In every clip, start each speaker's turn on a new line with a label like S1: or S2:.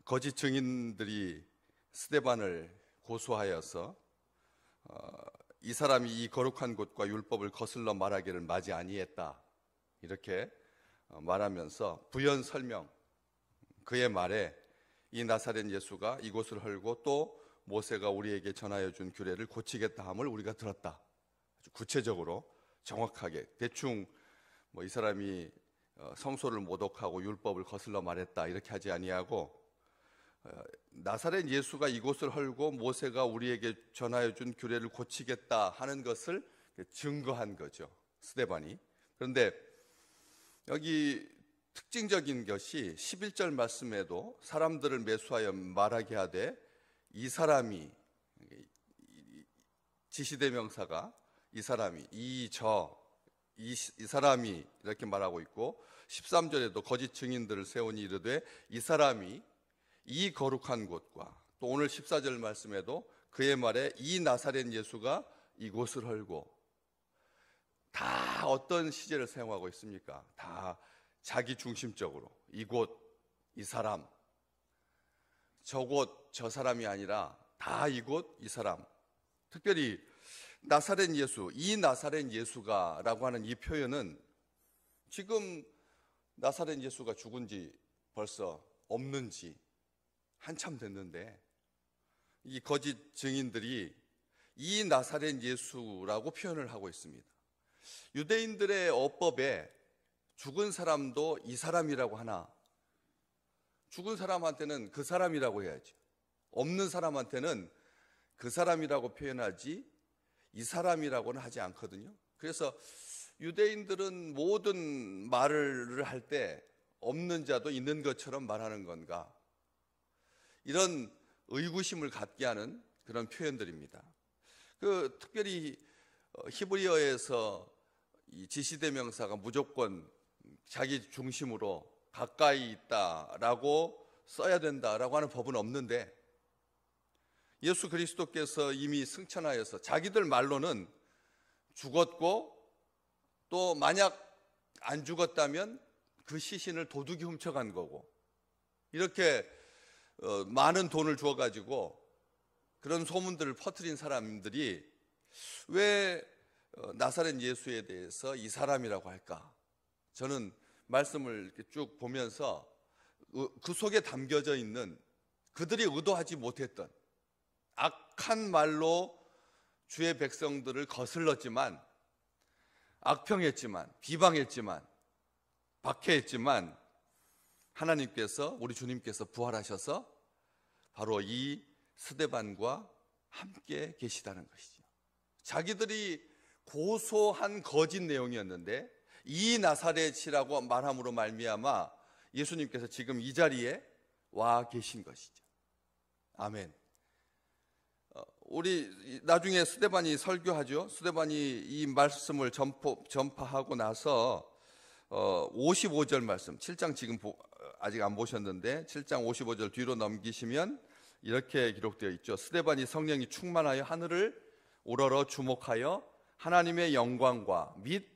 S1: 거짓 증인들이 스데반을 고소하여서 이 사람이 이 거룩한 곳과 율법을 거슬러 말하기를 마지 아니했다, 이렇게 말하면서 부연 설명, 그의 말에 이 나사렛 예수가 이곳을 헐고 또 모세가 우리에게 전하여 준 규례를 고치겠다 함을 우리가 들었다. 아주 구체적으로 정확하게, 대충 이 사람이 성소를 모독하고 율법을 거슬러 말했다 이렇게 하지 아니하고, 나사렛 예수가 이곳을 헐고 모세가 우리에게 전하여 준 규례를 고치겠다 하는 것을 증거한 거죠, 스데반이. 그런데 여기 특징적인 것이 11절 말씀에도 사람들을 매수하여 말하게 하되 이 사람이, 지시대명사가 이 사람이, 이 사람이 이렇게 말하고 있고, 13절에도 거짓 증인들을 세우니 이르되 이 사람이 이 거룩한 곳과, 또 오늘 14절 말씀에도 그의 말에 이 나사렛 예수가 이곳을 헐고, 다 어떤 시제를 사용하고 있습니까? 다 자기 중심적으로 이곳, 이 사람, 저곳, 저 사람이 아니라 다 이곳, 이 사람. 특별히 나사렛 예수, 이 나사렛 예수가 라고 하는 이 표현은 지금 나사렛 예수가 죽은 지 벌써 없는 지 한참 됐는데 이 거짓 증인들이 이 나사렛 예수라고 표현을 하고 있습니다. 유대인들의 어법에 죽은 사람도 이 사람이라고 하나, 죽은 사람한테는 그 사람이라고 해야지, 없는 사람한테는 그 사람이라고 표현하지 이 사람이라고는 하지 않거든요. 그래서 유대인들은 모든 말을 할 때 없는 자도 있는 것처럼 말하는 건가, 이런 의구심을 갖게 하는 그런 표현들입니다. 특별히 히브리어에서 이 지시대명사가 무조건 자기 중심으로 가까이 있다라고 써야 된다라고 하는 법은 없는데, 예수 그리스도께서 이미 승천하여서 자기들 말로는 죽었고, 또 만약 안 죽었다면 그 시신을 도둑이 훔쳐간 거고, 이렇게 많은 돈을 주어가지고 그런 소문들을 퍼뜨린 사람들이 왜 나사렛 예수에 대해서 이 사람이라고 할까? 저는 말씀을 이렇게 쭉 보면서 그 속에 담겨져 있는 그들이 의도하지 못했던 악한 말로 주의 백성들을 거슬렀지만, 악평했지만, 비방했지만, 박해했지만, 하나님께서, 우리 주님께서 부활하셔서 바로 이 스데반과 함께 계시다는 것이죠. 자기들이 고소한 거짓 내용이었는데 이 나사렛이라고 말함으로 말미암아 예수님께서 지금 이 자리에 와 계신 것이죠. 아멘. 우리 나중에 스데반이 설교하죠. 스데반이 이 말씀을 전파하고 나서 55절 말씀, 7장 지금 아직 안 보셨는데 7장 55절 뒤로 넘기시면 이렇게 기록되어 있죠. 스데반이 성령이 충만하여 하늘을 우러러 주목하여 하나님의 영광과 및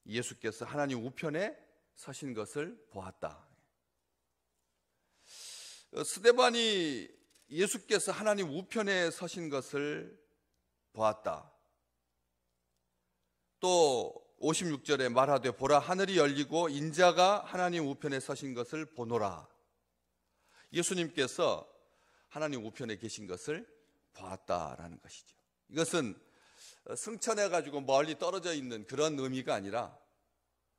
S1: 예수께서 하나님 우편에 서신 것을 보았다. 스데반이 예수께서 하나님 우편에 서신 것을 보았다. 또 56절에 말하되 보라 하늘이 열리고 인자가 하나님 우편에 서신 것을 보노라. 예수님께서 하나님 우편에 계신 것을 보았다라는 것이죠. 이것은 승천해 가지고 멀리 떨어져 있는 그런 의미가 아니라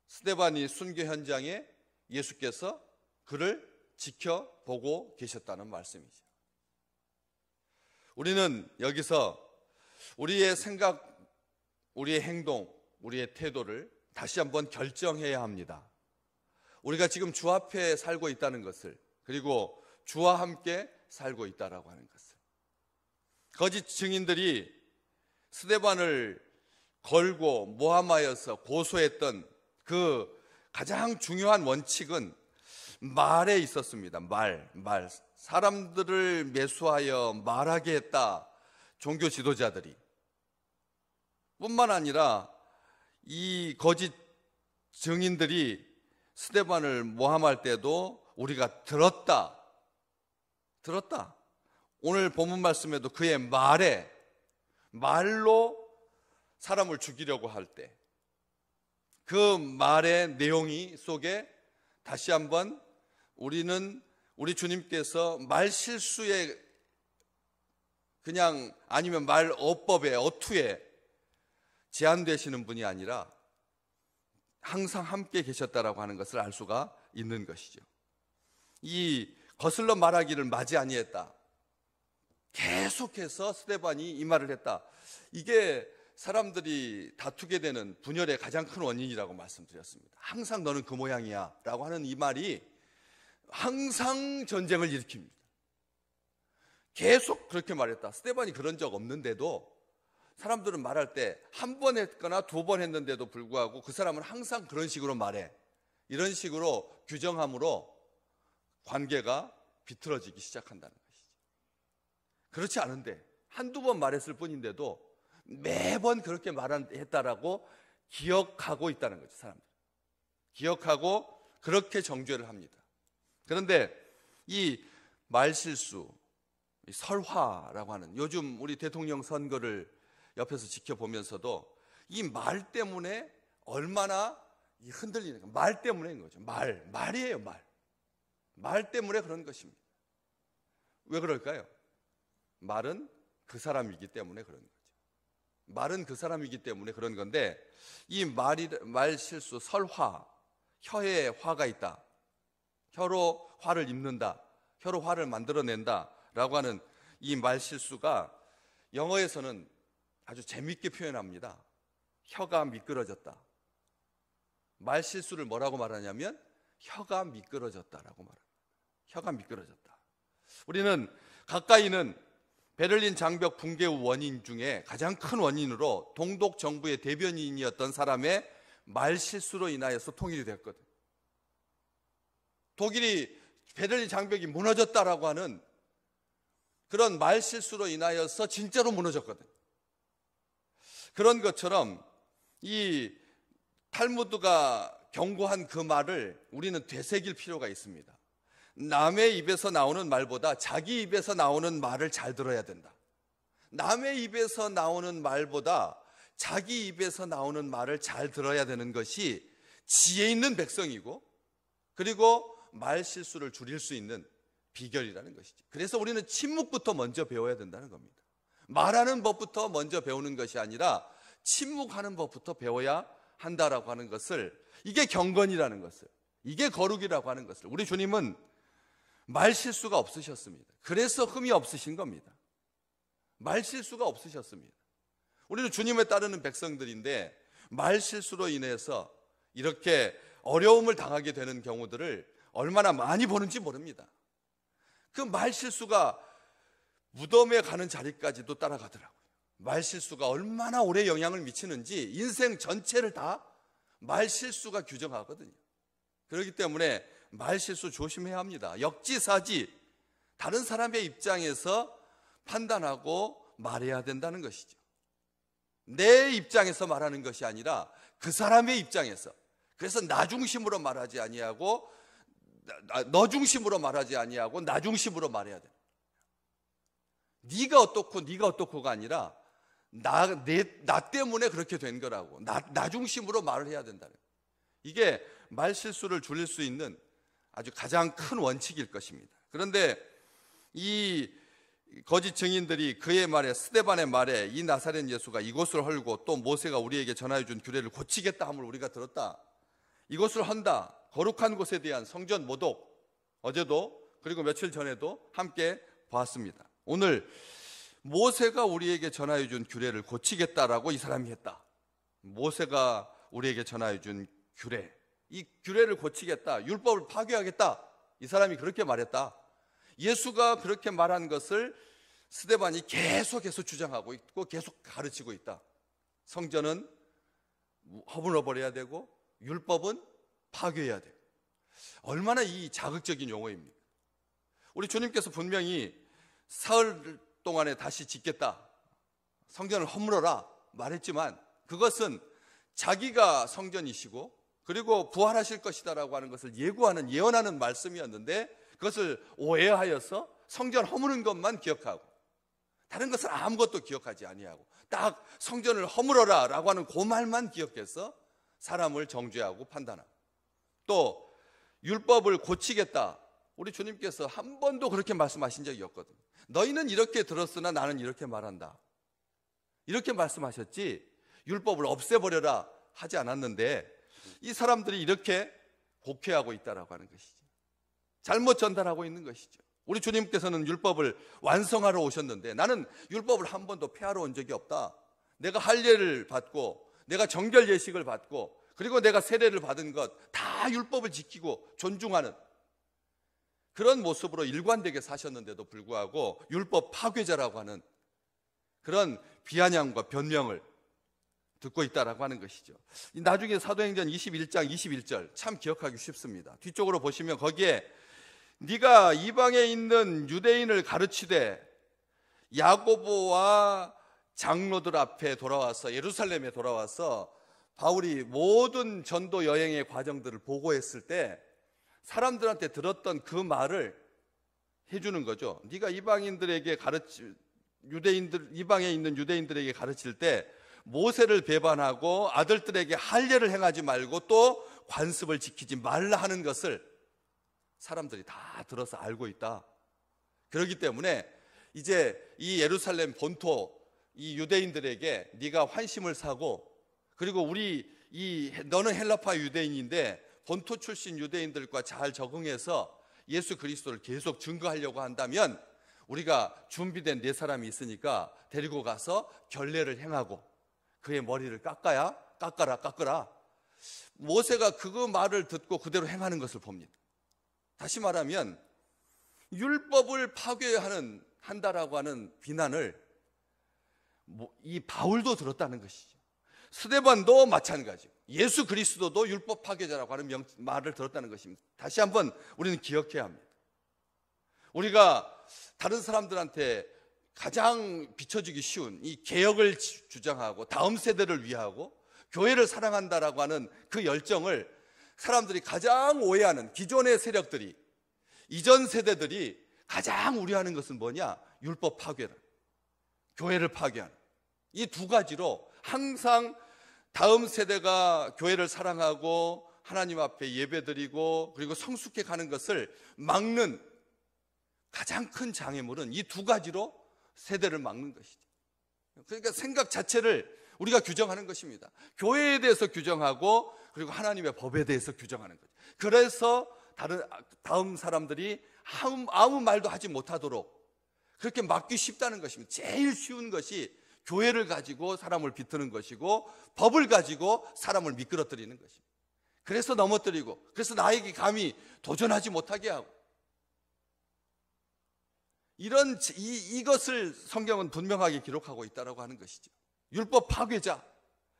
S1: 스데반이 순교 현장에 예수께서 그를 지켜보고 계셨다는 말씀이죠. 우리는 여기서 우리의 생각, 우리의 행동, 우리의 태도를 다시 한번 결정해야 합니다. 우리가 지금 주 앞에 살고 있다는 것을, 그리고 주와 함께 살고 있다라고 하는 것을. 거짓 증인들이 스데반을 걸고 모함하여서 고소했던 그 가장 중요한 원칙은 말에 있었습니다. 말. 사람들을 매수하여 말하게 했다. 종교 지도자들이. 뿐만 아니라 이 거짓 증인들이 스데반을 모함할 때도 우리가 들었다. 들었다. 오늘 본문 말씀에도 그의 말로 사람을 죽이려고 할 때 그 말의 내용이 속에 다시 한번 우리 주님께서 말 실수에 그냥 아니면 말 어법에 어투에 제한되시는 분이 아니라 항상 함께 계셨다라고 하는 것을 알 수가 있는 것이죠. 이 거슬러 말하기를 맞이 아니했다. 계속해서 스데반이 이 말을 했다. 이게 사람들이 다투게 되는 분열의 가장 큰 원인이라고 말씀드렸습니다. 항상 너는 그 모양이야 라고 하는 이 말이 항상 전쟁을 일으킵니다. 계속 그렇게 말했다. 스데반이 그런 적 없는데도 사람들은 말할 때 한 번 했거나 두 번 했는데도 불구하고 그 사람은 항상 그런 식으로 말해. 이런 식으로 규정함으로 관계가 비틀어지기 시작한다는 것이죠. 그렇지 않은데 한두 번 말했을 뿐인데도 매번 그렇게 말했다라고 기억하고 있다는 거죠. 사람들 기억하고 그렇게 정죄를 합니다. 그런데 이 말실수, 설화라고 하는, 요즘 우리 대통령 선거를 옆에서 지켜보면서도 이 말 때문에 얼마나 흔들리는 가, 말 때문에인 거죠. 말이에요. 말 때문에 그런 것입니다. 왜 그럴까요? 말은 그 사람이기 때문에 그런 거죠. 말은 그 사람이기 때문에 그런 건데, 이 말 실수, 설화, 혀에 화가 있다, 혀로 화를 입는다, 혀로 화를 만들어낸다 라고 하는 이 말 실수가 영어에서는 아주 재미있게 표현합니다. 혀가 미끄러졌다. 말 실수를 뭐라고 말하냐면 혀가 미끄러졌다라고 말합니다. 혀가 미끄러졌다. 우리는 가까이는 베를린 장벽 붕괴 후 원인 중에 가장 큰 원인으로 동독 정부의 대변인이었던 사람의 말 실수로 인하여서 통일이 됐거든. 독일이 베를린 장벽이 무너졌다라고 하는 그런 말 실수로 인하여서 진짜로 무너졌거든. 그런 것처럼 이 탈무드가 경고한 그 말을 우리는 되새길 필요가 있습니다. 남의 입에서 나오는 말보다 자기 입에서 나오는 말을 잘 들어야 된다. 남의 입에서 나오는 말보다 자기 입에서 나오는 말을 잘 들어야 되는 것이 지혜 있는 백성이고, 그리고 말 실수를 줄일 수 있는 비결이라는 것이죠. 그래서 우리는 침묵부터 먼저 배워야 된다는 겁니다. 말하는 법부터 먼저 배우는 것이 아니라 침묵하는 법부터 배워야 한다라고 하는 것을, 이게 경건이라는 것을, 이게 거룩이라고 하는 것을, 우리 주님은 말 실수가 없으셨습니다. 그래서 흠이 없으신 겁니다. 말 실수가 없으셨습니다. 우리는 주님을 따르는 백성들인데 말 실수로 인해서 이렇게 어려움을 당하게 되는 경우들을 얼마나 많이 보는지 모릅니다. 그 말 실수가 무덤에 가는 자리까지도 따라가더라고요. 말 실수가 얼마나 오래 영향을 미치는지 인생 전체를 다 말 실수가 규정하거든요. 그렇기 때문에 말 실수 조심해야 합니다. 역지사지, 다른 사람의 입장에서 판단하고 말해야 된다는 것이죠. 내 입장에서 말하는 것이 아니라 그 사람의 입장에서. 그래서 나 중심으로 말하지 아니하고, 너 중심으로 말하지 아니하고 나 중심으로 말해야 돼. 네가 어떻고가 아니라 나 때문에 그렇게 된 거라고, 나 중심으로 말을 해야 된다는 거예요. 이게 말 실수를 줄일 수 있는 아주 가장 큰 원칙일 것입니다. 그런데 이 거짓 증인들이 그의 말에, 스데반의 말에, 이 나사렛 예수가 이곳을 헐고 또 모세가 우리에게 전하여 준 규례를 고치겠다 함을 우리가 들었다. 이곳을 헌다. 거룩한 곳에 대한 성전 모독, 어제도 그리고 며칠 전에도 함께 봤습니다. 오늘 모세가 우리에게 전하여 준 규례를 고치겠다라고 이 사람이 했다. 모세가 우리에게 전하여 준 규례, 이 규례를 고치겠다, 율법을 파괴하겠다, 이 사람이 그렇게 말했다. 예수가 그렇게 말한 것을 스데반이 계속해서 주장하고 있고 계속 가르치고 있다. 성전은 허물어버려야 되고 율법은 파괴해야 돼요. 얼마나 이 자극적인 용어입니까? 우리 주님께서 분명히 사흘 동안에 다시 짓겠다, 성전을 허물어라 말했지만 그것은 자기가 성전이시고 그리고 부활하실 것이다라고 하는 것을 예고하는, 예언하는 말씀이었는데 그것을 오해하여서 성전 허무는 것만 기억하고 다른 것을 아무것도 기억하지 아니하고 딱 성전을 허물어라 라고 하는 그 말만 기억해서 사람을 정죄하고 판단하고, 또 율법을 고치겠다, 우리 주님께서 한 번도 그렇게 말씀하신 적이 없거든요. 너희는 이렇게 들었으나 나는 이렇게 말한다, 이렇게 말씀하셨지 율법을 없애버려라 하지 않았는데, 이 사람들이 이렇게 곡해하고 있다라고 하는 것이죠. 잘못 전달하고 있는 것이죠. 우리 주님께서는 율법을 완성하러 오셨는데 나는 율법을 한 번도 폐하러 온 적이 없다, 내가 할례를 받고 내가 정결 예식을 받고 그리고 내가 세례를 받은 것 다 율법을 지키고 존중하는 그런 모습으로 일관되게 사셨는데도 불구하고 율법 파괴자라고 하는 그런 비아냥과 변명을 듣고 있다라고 하는 것이죠. 나중에 사도행전 21장 21절 참 기억하기 쉽습니다. 뒤쪽으로 보시면 거기에 네가 이방에 있는 유대인을 가르치되 야고보와 장로들 앞에 돌아와서, 예루살렘에 돌아와서 바울이 모든 전도 여행의 과정들을 보고했을 때 사람들한테 들었던 그 말을 해주는 거죠. 네가 이방인들에게 이방에 있는 유대인들에게 가르칠 때 모세를 배반하고 아들들에게 할례를 행하지 말고 또 관습을 지키지 말라 하는 것을 사람들이 다 들어서 알고 있다. 그렇기 때문에 이제 이 예루살렘 본토 이 유대인들에게 네가 환심을 사고, 그리고 너는 헬라파 유대인인데 본토 출신 유대인들과 잘 적응해서 예수 그리스도를 계속 증거하려고 한다면 우리가 준비된 네 사람이 있으니까 데리고 가서 결례를 행하고 그의 머리를 깎아라. 모세가 그 말을 듣고 그대로 행하는 것을 봅니다. 다시 말하면 율법을 파괴한다라고 하는 비난을 이 바울도 들었다는 것이죠. 스데반도 마찬가지고 예수 그리스도도 율법 파괴자라고 하는 말을 들었다는 것입니다. 다시 한번 우리는 기억해야 합니다. 우리가 다른 사람들한테 가장 비춰주기 쉬운 이 개혁을 주장하고 다음 세대를 위하고 교회를 사랑한다라고 하는 그 열정을 사람들이 가장 오해하는 기존의 세력들이, 이전 세대들이 가장 우려하는 것은 뭐냐? 율법 파괴라, 교회를 파괴하는 이 두 가지로 항상 다음 세대가 교회를 사랑하고 하나님 앞에 예배드리고 그리고 성숙해 가는 것을 막는 가장 큰 장애물은 이 두 가지로 세대를 막는 것이죠. 그러니까 생각 자체를 우리가 규정하는 것입니다. 교회에 대해서 규정하고 그리고 하나님의 법에 대해서 규정하는 거죠. 그래서 다음 사람들이 아무 말도 하지 못하도록 그렇게 막기 쉽다는 것입니다. 제일 쉬운 것이 교회를 가지고 사람을 비트는 것이고 법을 가지고 사람을 미끄러뜨리는 것입니다. 그래서 넘어뜨리고 그래서 나에게 감히 도전하지 못하게 하고, 이것을 성경은 분명하게 기록하고 있다고 하는 것이죠. 율법 파괴자,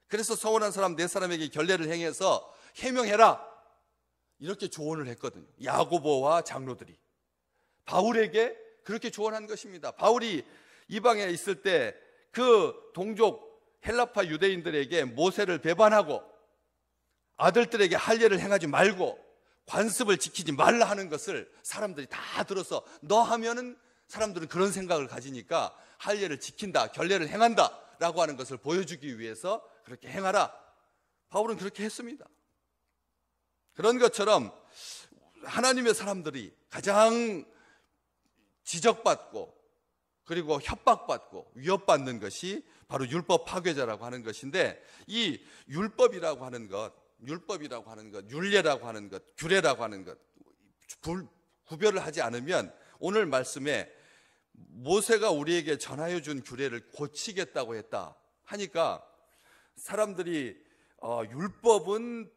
S1: 그래서 서운한 사람 네 사람에게 결례를 행해서 해명해라 이렇게 조언을 했거든요. 야고보와 장로들이 바울에게 그렇게 조언한 것입니다. 바울이 이방에 있을 때 그 동족 헬라파 유대인들에게 모세를 배반하고 아들들에게 할례를 행하지 말고 관습을 지키지 말라 하는 것을 사람들이 다 들어서 너 하면은 사람들은 그런 생각을 가지니까 할례를 지킨다, 결례를 행한다 라고 하는 것을 보여주기 위해서 그렇게 행하라. 바울은 그렇게 했습니다. 그런 것처럼 하나님의 사람들이 가장 지적받고 그리고 협박받고 위협받는 것이 바로 율법 파괴자라고 하는 것인데, 이 율법이라고 하는 것, 율례라고 하는 것, 규례라고 하는 것 구별을 하지 않으면 오늘 말씀에 모세가 우리에게 전하여 준 규례를 고치겠다고 했다 하니까 사람들이 율법을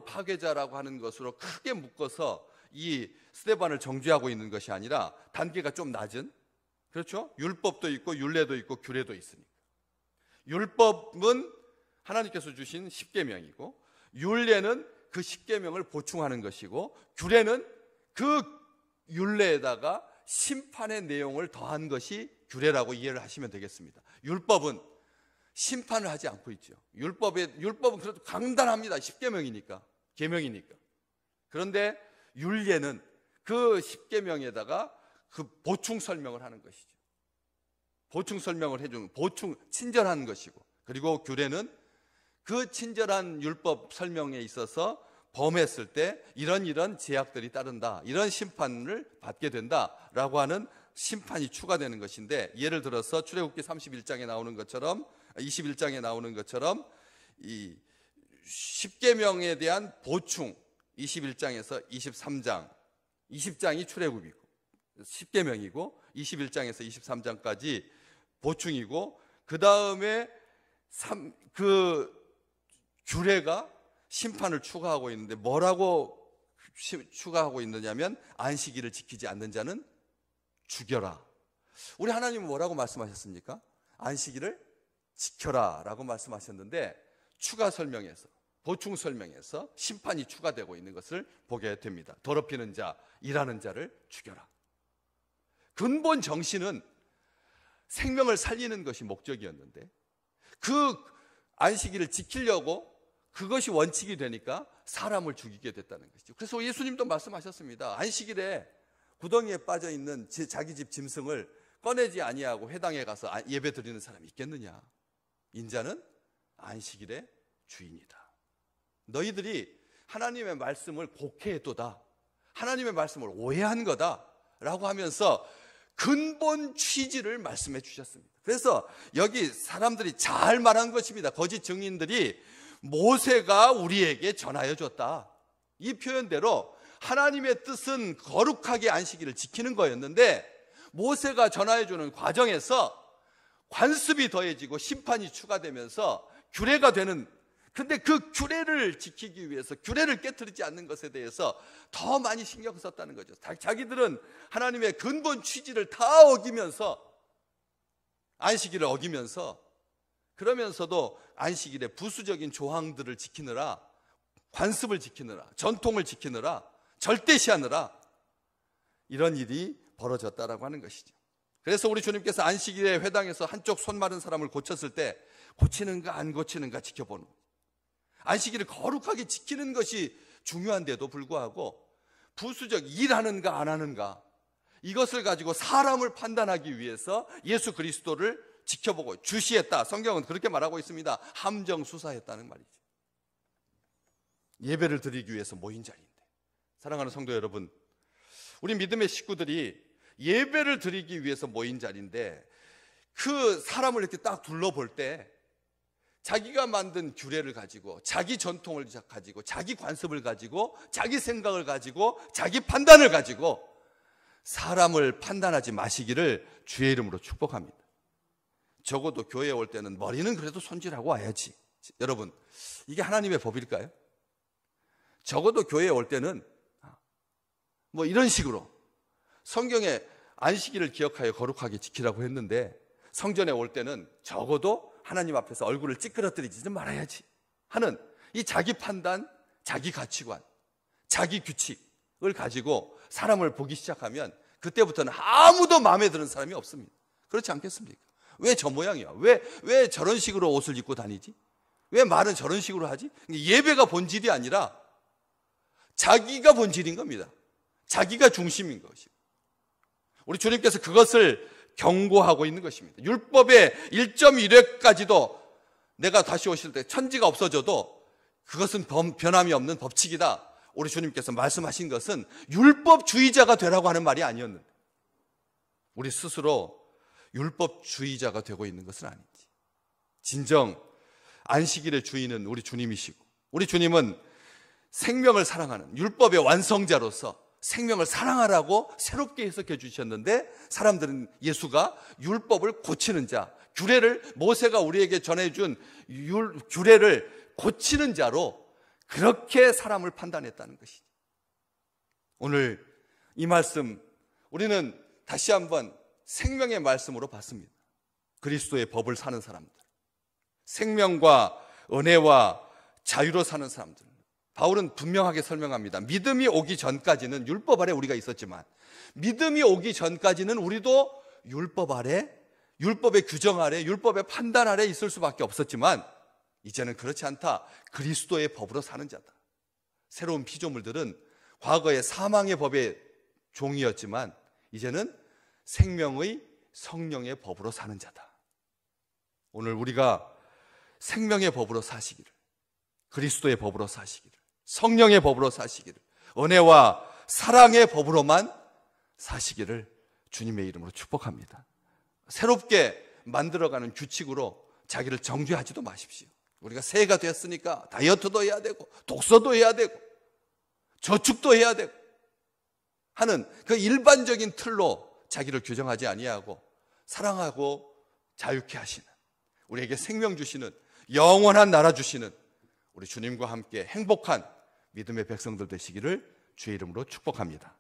S1: 파괴자라고 하는 것으로 크게 묶어서 이 스데반을 정죄하고 있는 것이 아니라 단계가 좀 낮은, 그렇죠? 율법도 있고 율례도 있고 규례도 있으니까. 율법은 하나님께서 주신 십계명이고 율례는 그 십계명을 보충하는 것이고 규례는 그 율례에다가 심판의 내용을 더한 것이 규례라고 이해를 하시면 되겠습니다. 율법은 심판을 하지 않고 있죠. 율법은 그래도 간단합니다. 십계명이니까, 계명이니까. 그런데 율례는 그 십계명에다가 그 보충 설명을 하는 것이죠. 보충 설명을 해주는 보충 친절한 것이고, 그리고 규례는 그 친절한 율법 설명에 있어서 범했을 때 이런 제약들이 따른다, 이런 심판을 받게 된다라고 하는 심판이 추가되는 것인데, 예를 들어서 출애굽기 31장에 나오는 것처럼, 21장에 나오는 것처럼 이 10계명에 대한 보충, 21장에서 23장, 20장이 출애굽이고 10계명이고 21장에서 23장까지 보충이고, 그 다음에 그 규례가 심판을 추가하고 있는데 뭐라고 추가하고 있느냐면, 안식일을 지키지 않는 자는 죽여라. 우리 하나님은 뭐라고 말씀하셨습니까? 안식일을 지켜라 라고 말씀하셨는데, 추가 설명에서, 보충 설명에서 심판이 추가되고 있는 것을 보게 됩니다. 더럽히는 자, 일하는 자를 죽여라. 근본 정신은 생명을 살리는 것이 목적이었는데, 그 안식일을 지키려고 그것이 원칙이 되니까 사람을 죽이게 됐다는 것이죠. 그래서 예수님도 말씀하셨습니다. 안식일에 구덩이에 빠져 있는 자기 집 짐승을 꺼내지 아니하고 회당에 가서 예배 드리는 사람이 있겠느냐? 인자는 안식일의 주인이다. 너희들이 하나님의 말씀을 곡해했도다, 하나님의 말씀을 오해한 거다 라고 하면서 근본 취지를 말씀해 주셨습니다. 그래서 여기 사람들이 잘 말한 것입니다. 거짓 증인들이 모세가 우리에게 전하여 줬다, 이 표현대로 하나님의 뜻은 거룩하게 안식일을 지키는 거였는데, 모세가 전하여 주는 과정에서 관습이 더해지고 심판이 추가되면서 규례가 되는, 근데 그 규례를 지키기 위해서, 규례를 깨트리지 않는 것에 대해서 더 많이 신경 썼다는 거죠. 자기들은 하나님의 근본 취지를 다 어기면서, 안식일을 어기면서, 그러면서도 안식일의 부수적인 조항들을 지키느라, 관습을 지키느라, 전통을 지키느라, 절대시하느라 이런 일이 벌어졌다라고 하는 것이죠. 그래서 우리 주님께서 안식일에 회당에서 한쪽 손 마른 사람을 고쳤을 때 고치는가 안 고치는가 지켜보는, 안식일을 거룩하게 지키는 것이 중요한데도 불구하고 부수적 일하는가 안 하는가, 이것을 가지고 사람을 판단하기 위해서 예수 그리스도를 지켜보고 주시했다. 성경은 그렇게 말하고 있습니다. 함정수사했다는 말이죠. 예배를 드리기 위해서 모인 자리인데, 사랑하는 성도 여러분, 우리 믿음의 식구들이 예배를 드리기 위해서 모인 자리인데, 그 사람을 이렇게 딱 둘러볼 때 자기가 만든 규례를 가지고, 자기 전통을 가지고, 자기 관습을 가지고, 자기 생각을 가지고, 자기 판단을 가지고 사람을 판단하지 마시기를 주의 이름으로 축복합니다. 적어도 교회에 올 때는 머리는 그래도 손질하고 와야지. 여러분, 이게 하나님의 법일까요? 적어도 교회에 올 때는 뭐 이런 식으로 성경에 안식일을 기억하여 거룩하게 지키라고 했는데, 성전에 올 때는 적어도 하나님 앞에서 얼굴을 찌그러뜨리지 좀 말아야지 하는 이 자기 판단, 자기 가치관, 자기 규칙을 가지고 사람을 보기 시작하면 그때부터는 아무도 마음에 드는 사람이 없습니다. 그렇지 않겠습니까? 왜 저 모양이야? 왜 저런 식으로 옷을 입고 다니지? 왜 말은 저런 식으로 하지? 예배가 본질이 아니라 자기가 본질인 겁니다. 자기가 중심인 것이고, 우리 주님께서 그것을 경고하고 있는 것입니다. 율법의 1.1회까지도 내가 다시 오실 때 천지가 없어져도 그것은 변함이 없는 법칙이다. 우리 주님께서 말씀하신 것은 율법주의자가 되라고 하는 말이 아니었는데, 우리 스스로 율법주의자가 되고 있는 것은 아닌지, 진정 안식일의 주인은 우리 주님이시고, 우리 주님은 생명을 사랑하는 율법의 완성자로서 생명을 사랑하라고 새롭게 해석해 주셨는데, 사람들은 예수가 율법을 고치는 자, 규례를, 모세가 우리에게 전해준 규례를 고치는 자로 그렇게 사람을 판단했다는 것이죠. 오늘 이 말씀 우리는 다시 한번 생명의 말씀으로 봤습니다. 그리스도의 법을 사는 사람들, 생명과 은혜와 자유로 사는 사람들. 바울은 분명하게 설명합니다. 믿음이 오기 전까지는 율법 아래 우리가 있었지만, 믿음이 오기 전까지는 우리도 율법 아래, 율법의 규정 아래, 율법의 판단 아래 있을 수밖에 없었지만, 이제는 그렇지 않다. 그리스도의 법으로 사는 자다. 새로운 피조물들은 과거의 사망의 법의 종이었지만 이제는 생명의 성령의 법으로 사는 자다. 오늘 우리가 생명의 법으로 사시기를, 그리스도의 법으로 사시기를, 성령의 법으로 사시기를, 은혜와 사랑의 법으로만 사시기를 주님의 이름으로 축복합니다. 새롭게 만들어가는 규칙으로 자기를 정죄하지도 마십시오. 우리가 새해가 되었으니까 다이어트도 해야 되고 독서도 해야 되고 저축도 해야 되고 하는 그 일반적인 틀로 자기를 규정하지 아니하고 사랑하고 자유케 하시는, 우리에게 생명 주시는, 영원한 나라 주시는 우리 주님과 함께 행복한 믿음의 백성들 되시기를 주의 이름으로 축복합니다.